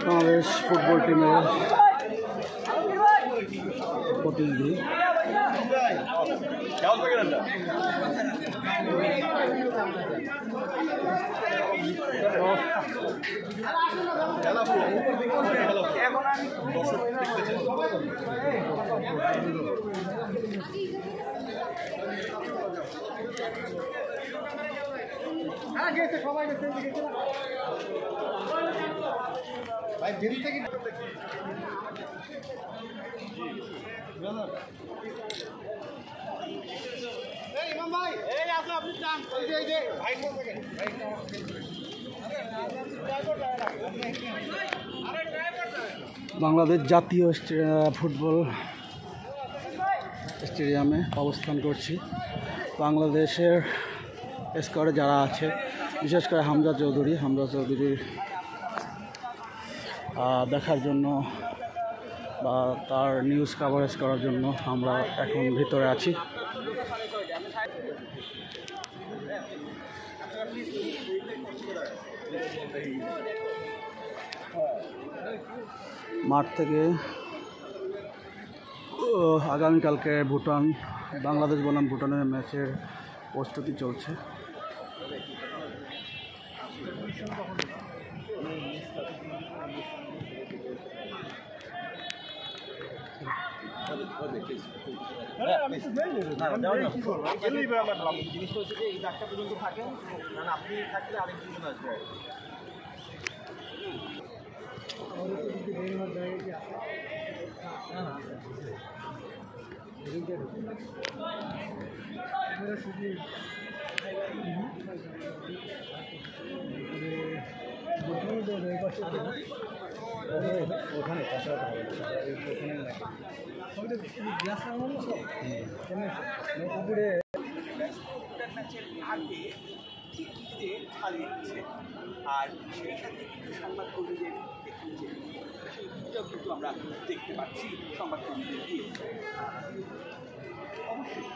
Bangladesh football টিমের প্রতিনিধি সবাই ভাই দেরি থেকে ইমাম ভাই এই আছে আপনি চান এই যে ভাই বাংলাদেশ জাতীয় ফুটবল স্টেডিয়ামে অবস্থান করছি। বাংলাদেশের স্কোয়াডে যারা আছে, বিশেষ করে হামজা চৌধুরীর দেখার জন্য বা তার নিউজ কাভারেজ করার জন্য আমরা এখন ভিতরে আছি। মাঠ থেকে আগামীকালকে বাংলাদেশ বনাম ভুটানের ম্যাচের প্রস্তুতি চলছে। ওখানে আর সেই সাথে সংবাদ কর্মীদের কিন্তু আমরা দেখতে পাচ্ছি সংবাদ কর্মীদের দিয়ে অবশ্যই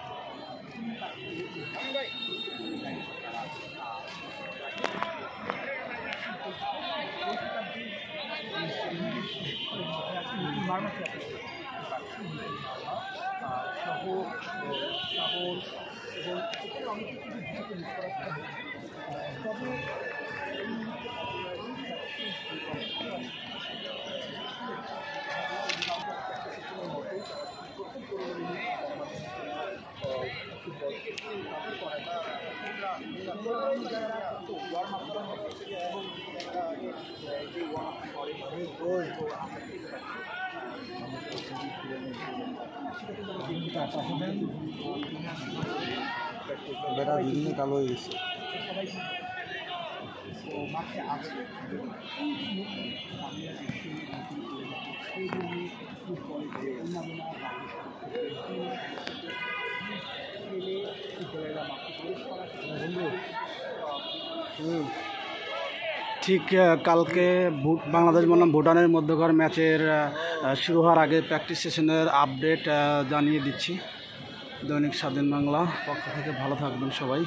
বেটা বিভিন্ন কালো হয়ে গেছে। ঠিক কালকে বাংলাদেশ বনাম ভুটানের মধ্যকার ম্যাচের শুরু হওয়ার আগে প্র্যাকটিস সেশনের আপডেট জানিয়ে দিচ্ছি। দৈনিক স্বাধীন বাংলা পক্ষ থেকে ভালো থাকবেন সবাই।